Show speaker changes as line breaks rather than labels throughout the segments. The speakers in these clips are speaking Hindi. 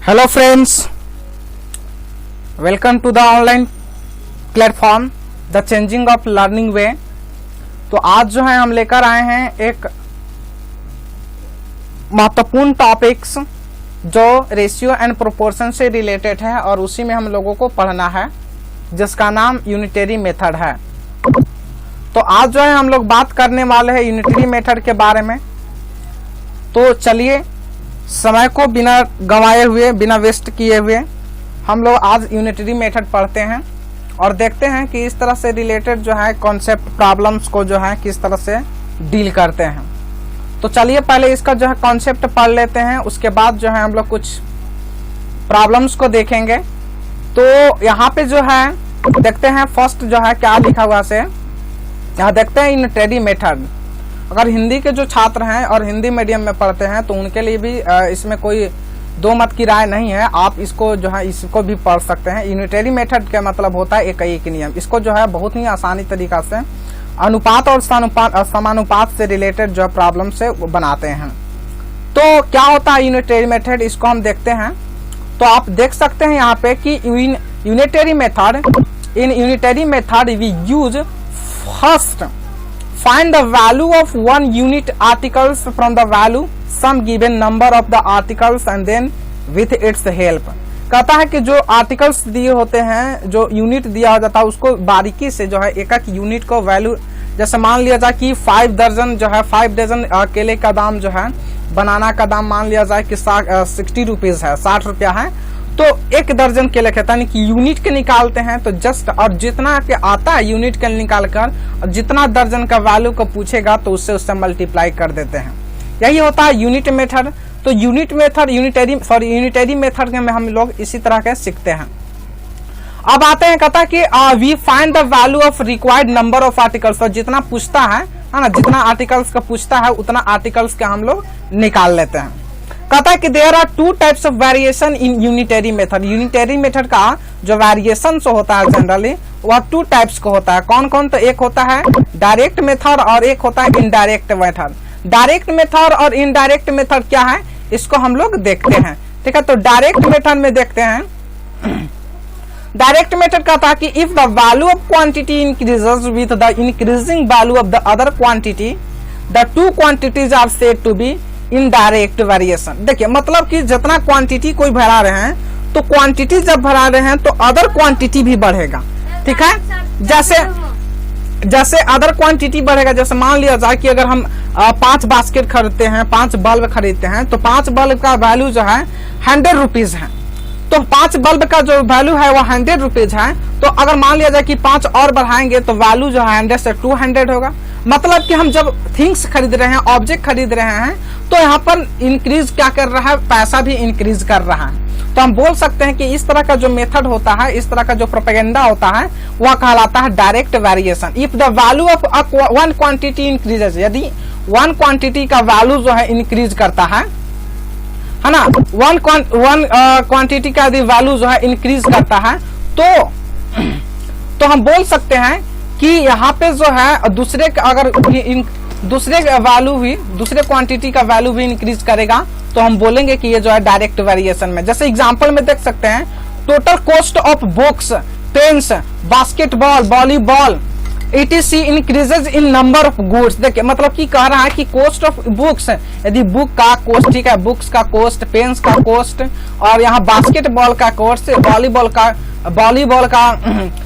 Hello friends, welcome to the online platform the changing of learning way. तो आज जो है हम लेकर आए हैं एक महत्वपूर्ण टॉपिक्स जो रेशियो एंड प्रोपोर्शन से रिलेटेड है और उसी में हम लोगों को पढ़ना है, जिसका नाम यूनिटरी मेथड है। तो आज जो है हम लोग बात करने वाले हैं यूनिटरी मेथड के बारे में। तो चलिए समय को बिना गंवाए हुए, बिना वेस्ट किए हुए हम लोग आज यूनिटरी मेथड पढ़ते हैं और देखते हैं कि इस तरह से रिलेटेड जो है कॉन्सेप्ट प्रॉब्लम्स को जो है किस तरह से डील करते हैं। तो चलिए पहले इसका जो है कॉन्सेप्ट पढ़ लेते हैं, उसके बाद जो है हम लोग कुछ प्रॉब्लम्स को देखेंगे। तो यहाँ पे जो है देखते हैं फर्स्ट जो है क्या लिखा हुआ से, यहाँ देखते हैं यूनिटरी मेथड। अगर हिंदी के जो छात्र हैं और हिंदी मीडियम में पढ़ते हैं तो उनके लिए भी इसमें कोई दो मत की राय नहीं है, आप इसको जो है इसको भी पढ़ सकते हैं। यूनिटरी मेथड का मतलब होता है एक नियम। इसको जो है बहुत ही आसानी तरीका से अनुपात और समानुपात से रिलेटेड जो प्रॉब्लम से बनाते हैं। तो क्या होता है यूनिटरी मेथड, इसको हम देखते हैं। तो आप देख सकते हैं यहाँ पे कि unitary method, in unitary method we use first find the value of one unit articles from the value some given number of the articles and then with its help। कहता है कि जो आर्टिकल्स दिए होते हैं, जो यूनिट दिया जाता है, उसको बारीकी से जो है एक एक यूनिट को वैल्यू, जैसे मान लिया जाए कि 5 दर्जन जो है 5 डजन केले का दाम जो है, बनाना का दाम मान लिया जाए कि 60 रुपीज है, 60 रुपया है। तो एक दर्जन केले कहता है कि यूनिट के निकालते हैं तो जस्ट, और जितना के आता है यूनिट के निकाल कर, और जितना दर्जन का वैल्यू को पूछेगा तो उससे मल्टीप्लाई कर देते हैं। यही होता है यूनिट मेथड। तो यूनिट मेथड यूनिटरी मेथड में हम लोग इसी तरह के सीखते हैं। अब आते हैं, कहता है कि we find the value of required number of articles. तो जितना पूछता है ना, जितना आर्टिकल्स का पूछता है उतना आर्टिकल्स के हम लोग निकाल लेते हैं। कहता है कि there are 2 types of variation in unitary method. Unitary method का जो वेरिएशन होता है जनरली वह 2 टाइप्स को होता है। कौन कौन? तो एक होता है डायरेक्ट मेथड और एक होता है इनडायरेक्ट मेथड। डायरेक्ट मेथड और इनडायरेक्ट मेथड क्या है, इसको हम लोग देखते हैं। ठीक है, तो डायरेक्ट मेथड में देखते हैं। डायरेक्ट मेथड कहता है कि if the value of quantity increases with the increasing value of the other quantity, the 2 quantities are said to be indirect variation. देखिए मतलब कि जितना क्वांटिटी कोई भरा रहे हैं तो क्वांटिटी जब भरा रहे हैं तो अदर क्वांटिटी भी बढ़ेगा। ठीक है, जैसे अदर क्वांटिटी बढ़ेगा, जैसे मान लिया जाए कि अगर हम 5 बास्केट खरीदते हैं, 5 बल्ब खरीदते हैं, तो 5 बल्ब का वैल्यू जो है 100 रुपीज है। तो 5 बल्ब का जो वैल्यू है वो 100 रुपीज है। तो अगर मान लिया जाए कि 5 और बढ़ाएंगे तो वैल्यू जो है 100 से 200 होगा। मतलब कि हम जब थिंग्स खरीद रहे हैं, ऑब्जेक्ट खरीद रहे हैं, तो यहाँ पर इंक्रीज क्या कर रहा है, पैसा भी इंक्रीज कर रहा है। तो हम बोल सकते हैं कि इस तरह का जो मेथड होता है, इस तरह का जो प्रोपेगेंडा होता है, वह कहलाता है direct variation. If the value of one quantity increases, यदि वन क्वांटिटी का वैल्यू जो है इंक्रीज करता है ना, वन क्वांटिटी का यदि वैल्यू जो है इंक्रीज करता है तो हम बोल सकते हैं कि यहाँ पे जो है दूसरे अगर दूसरे वैल्यू भी, दूसरे क्वांटिटी का वैल्यू भी इंक्रीज करेगा तो हम बोलेंगे कि ये जो है डायरेक्ट वेरिएशन में। जैसे एग्जांपल में देख सकते हैं, total cost of books, pens, basketball, volleyball etc increases in number of goods. देखिए मतलब कि कह रहा है कि कॉस्ट ऑफ बुक्स, यदि बुक का कॉस्ट, ठीक है, बुक्स का कॉस्ट, पेन्स का कॉस्ट, और यहाँ बास्केटबॉल का कॉस्ट, वॉलीबॉल का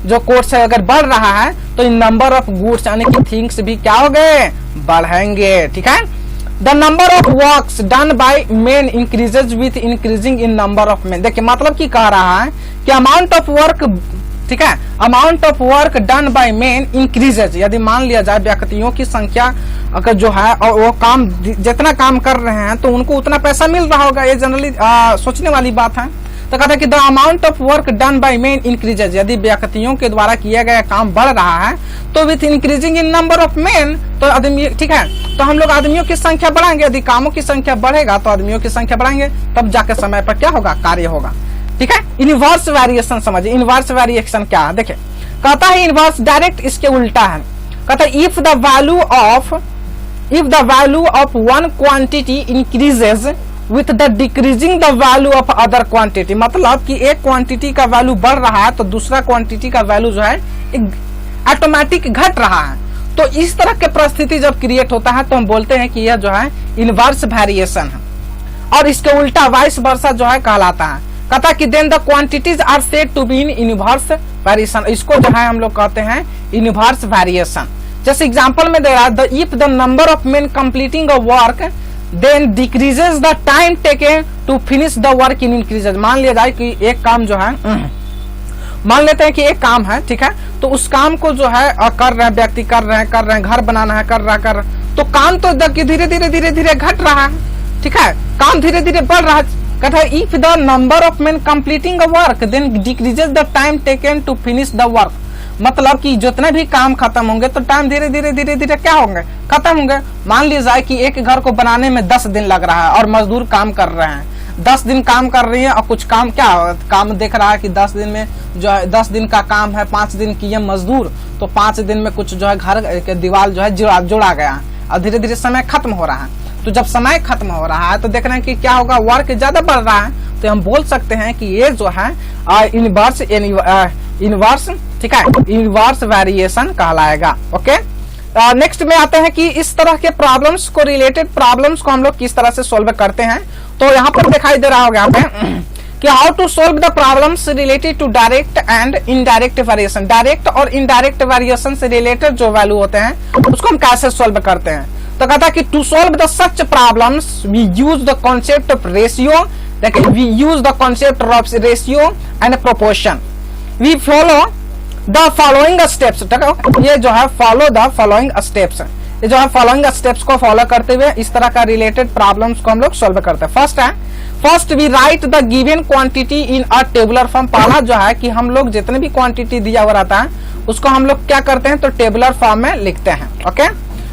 जो कॉस्ट है अगर बढ़ रहा है तो इन नंबर ऑफ गुड्स यानी कि थिंग्स भी क्या हो गए, बढ़ेंगे। ठीक है, the number of works done by main increases with increasing in number of main. देखिए मतलब कि कह रहा है कि अमाउंट ऑफ वर्क, ठीक है, amount of work done by main increases. यदि मान लिया जाए व्यक्तियों की संख्या अगर जो है और वो काम जितना काम कर रहे हैं तो उनको उतना पैसा मिल रहा होगा, ये जनरली सोचने वाली बात है। तो कहता है कि the amount of work done by main increases, यदि व्यक्तियों के द्वारा किया गया काम बढ़ रहा है तो with increasing in number of main, तो आदमी, ठीक है, तो हम लोग आदमियों की संख्या बढ़ाएंगे। यदि कामों की संख्या बढ़ेगा तो आदमियों की संख्या बढ़ाएंगे, तब जाके समय पर क्या होगा, कार्य होगा। ठीक है, इनवर्स वेरिएशन समझिए। इनवर्स वेरिएशन क्या है, देखिए कहता है इनवर्स डायरेक्ट इसके उल्टा है। कहता है if the value of one quantity increases with the decreasing the value of other quantity, मतलब कि एक क्वांटिटी का वैल्यू बढ़ रहा है तो दूसरा क्वांटिटी का वैल्यू जो है ऑटोमेटिक घट रहा है। तो इस तरह के परिस्थिति जब क्रिएट होता है तो हम बोलते हैं कि यह जो है इनवर्स वेरिएशन है, और इसके उल्टा वाइस वर्सा जो है कहलाता है। कहता कि then the quantities are said to be in inverse variation, इसको जो है हम लोग कहते हैं इनवर्स वेरिएशन। जैसे एग्जांपल में दे रहा है, if the number of men completing a work then decreases the time taken to finish the work in increases. मान लिया जाए कि एक काम जो है, मान लेते हैं कि एक काम है, ठीक है, तो उस काम को जो है कर रहे हैं व्यक्ति, कर रहे हैं, घर बनाना है, कर रहा तो काम तो धीरे धीरे घट रहा है, ठीक है, काम धीरे धीरे बढ़ रहा है। कहता है if the number of men completing a work then decreases the time taken to finish the work, मतलब कि जितने भी काम खत्म होंगे तो टाइम धीरे धीरे क्या होंगे, खत्म होंगे। मान लीजिए जाए कि एक घर को बनाने में 10 दिन लग रहा है और मजदूर काम कर रहे हैं, 10 दिन काम कर रही है, और कुछ काम क्या काम देख रहा है कि 10 दिन में जो है 10 दिन का काम है, 5 दिन किए मजदूर, तो 5 दिन में कुछ जो है घर के दीवार जो है जोड़ा गया और धीरे धीरे समय खत्म हो रहा है। तो जब समय खत्म हो रहा है तो देख रहे हैं कि क्या होगा, वर्क ज्यादा बढ़ रहा है, तो हम बोल सकते हैं कि ये जो है इनवर्स, ठीक है, इनवर्स वेरिएशन कहलाएगा। ओके, नेक्स्ट में आते हैं कि इस तरह के प्रॉब्लम्स को, रिलेटेड प्रॉब्लम्स को हम लोग किस तरह से सोल्व करते हैं। तो यहाँ पर दिखाई दे रहा होगा यहाँ पे कि how to solve the problems related to direct and indirect variation. Direct और इनडायरेक्ट वेरिएशन से रिलेटेड जो वैल्यू होते हैं उसको हम कैसे सोल्व करते हैं। तो कहता है कि to solve the such problems we use the concept of ratio, we use the concept of ratio and proportion, we follow the following steps. ये जो है फॉलो द फॉलोइंग स्टेप्स, ये जो है फॉलोइंग स्टेप्स को फॉलो करते हुए इस तरह का रिलेटेड प्रॉब्लम्स को हम लोग सोल्व करते हैं। First we write the given quantity in a tabular form. पहला जो है कि हम लोग जितने भी क्वांटिटी दिया हुआ रहता है उसको हम लोग क्या करते हैं, तो टेबुलर फॉर्म में लिखते हैं। ओके,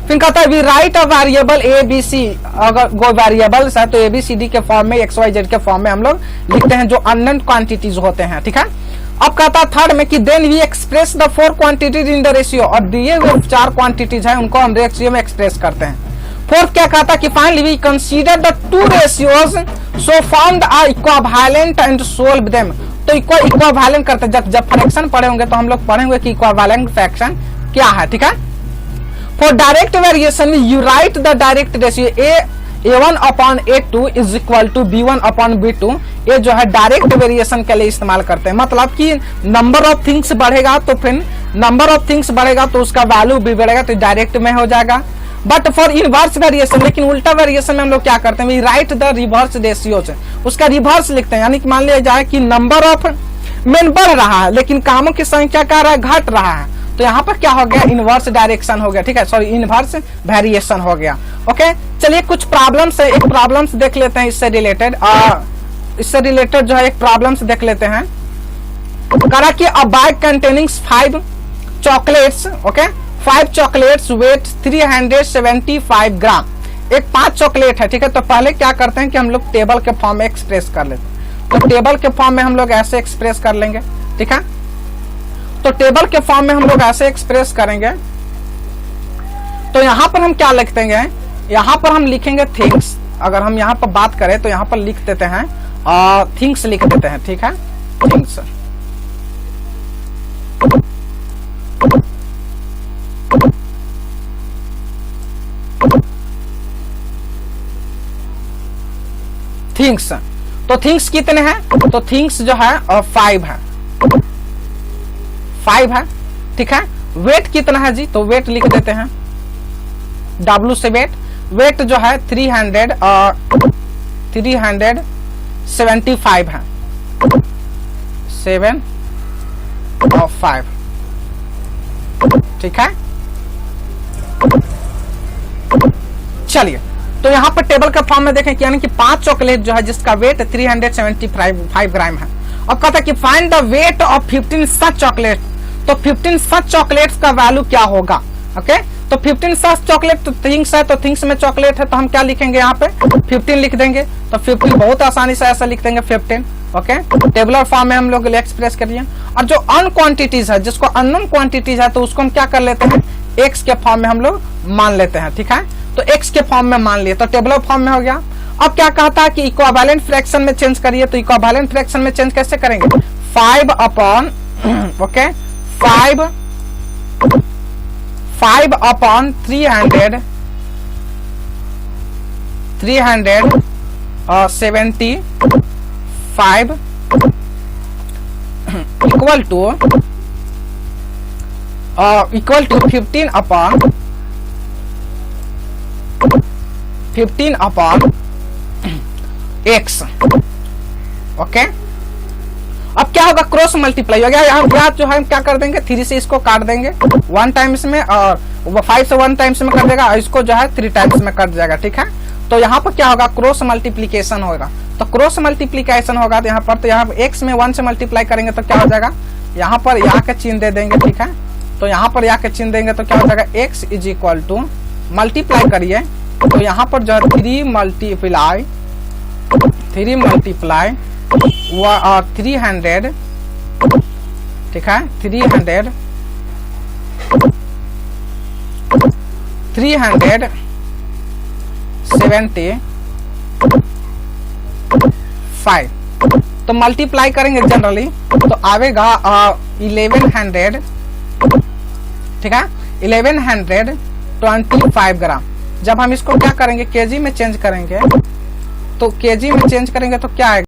फिर कहता है we write a variable A B C, अगर वो वेरिएबल्स है तो ए बी सी डी के फॉर्म में, एक्स वाई जेड के फॉर्म में हम लोग लिखते हैं जो अननोन क्वांटिटीज होते हैं, ठीक है। अब कहता है थर्ड में कि then we express the 4 quantities in the ratio, और दिए हुए 4 क्वांटिटीज है उनको हम रेशियो में एक्सप्रेस करते हैं। फोर्थ क्या कहता है कि finally we consider the 2 ratios so found are equivalent and solve them. तो इक्विवेलेंट करते हैं, जब फ्रैक्शन पढ़े होंगे तो हम लोग पढ़ेंगे कि इक्विवेलेंट फ्रैक्शन क्या है, ठीक है। For direct variation you write the direct ratio A1 upon A2 is equal to B1 upon B2। ये जो है डायरेक्ट वेरिएशन के लिए इस्तेमाल करते हैं, मतलब कि नंबर ऑफ थिंग्स बढ़ेगा तो फिर नंबर ऑफ थिंग्स बढ़ेगा तो उसका वैल्यू भी बढ़ेगा, तो डायरेक्ट में हो जाएगा। बट फॉर इनवर्स वेरिएशन, लेकिन उल्टा वेरिएशन में हम लोग क्या करते हैं, we write the reverse ratios, उसका रिवर्स लिखते हैं। यानी कि मान लिया जाए कि नंबर ऑफ मेन बढ़ रहा है लेकिन कामों की संख्या क्या रहा है, घट रहा है, तो यहाँ पर क्या हो गया, इनवर्स डायरेक्शन हो गया, ठीक है, सॉरी इनवर्स वेरिएशन हो गया। ओके, चलिए कुछ प्रॉब्लम्स है, एक प्रॉब्लम्स देख लेते हैं इससे रिलेटेड जो है एक प्रॉब्लम्स देख लेते हैं। करा कि a bag containing 5 chocolates, okay, 5 chocolates weight 375 gram. एक 5 चॉकलेट है, ठीक है। तो पहले क्या करते हैं कि हम लोग टेबल के फॉर्म में एक्सप्रेस कर लेते हैं। तो टेबल के फॉर्म में हम लोग ऐसे एक्सप्रेस कर लेंगे, ठीक है। तो टेबल के फॉर्म में हम लोग ऐसे एक्सप्रेस करेंगे। तो यहां पर हम क्या लिख देंगे, यहां पर हम लिखेंगे थिंग्स। अगर हम यहां पर बात करें तो यहां पर लिख देते हैं थिंग्स लिख देते हैं, ठीक है, थिंग्स। थिंग्स, तो थिंग्स कितने हैं, तो थिंग्स जो है 5 है, 5 है, ठीक है। वेट कितना है जी, तो वेट लिख देते हैं W से वेट जो है 375 है, 7 और 5, ठीक है। चलिए, तो यहाँ पर टेबल का फॉर्म में देखें, यानी कि 5 चॉकलेट जो है जिसका वेट 375 ग्राम है। अब कहता है कि find the weight of 15 such chocolate. तो 15 सच चॉकलेट्स का वैल्यू क्या होगा, ओके। तो 15 सच चॉकलेट, तो थिंग्स है, तो थिंग्स में चॉकलेट है, तो हम क्या लिखेंगे यहाँ पे 15 लिख देंगे। तो 15 बहुत आसानी से ऐसा लिख देंगे 15, ओके। टेबुलर फॉर्म में हम लोग एक्सप्रेस करिए। और जो अन क्वांटिटीज है, जिसको अननोन क्वांटिटीज है, तो उसको हम क्या कर लेते हैं, एक्स के फॉर्म में हम लोग मान लेते हैं, ठीक है। तो एक्स के फॉर्म में मान लिए, तो टेबुलर फॉर्म में हो गया। अब क्या कहता है कि इक्विवेलेंट फ्रैक्शन में चेंज करिए, तो इक्विवेलेंट फ्रैक्शन में चेंज कैसे करेंगे? 5 upon 375 equal to 15 upon x। Okay, अब क्या होगा? क्रॉस मल्टीप्लाई हो गया। यहाँ जो है हम क्या कर देंगे? 3 से इसको काट देंगे 1 टाइम्स में, और 5 से 1 टाइम्स में कर देगा, और इसको जो है 3 टाइम्स में कट जाएगा। ठीक है, तो यहाँ पर क्या होगा? क्रॉस मल्टीप्लीकेशन होगा। तो क्रॉस मल्टीप्लीकेशन होगा तो यहाँ पर x में 1 से मल्टीप्लाई करेंगे तो क्या हो जाएगा? यहाँ पर यहाँ के चिन्ह दे देंगे। ठीक है, तो यहाँ पर यहाँ के चिन्ह देंगे तो क्या हो जाएगा? x is equal to, multiply करिए तो यहाँ पर जो है 3 मल्टीप्लाई 300, ठीक है, 375। तो मल्टीप्लाई करेंगे जनरली तो आवेगा 1100, ठीक है, 1125 ग्राम। जब हम इसको क्या करेंगे? केजी में चेंज करेंगे, तो केजी में चेंज करेंगे तो क्या आएगा?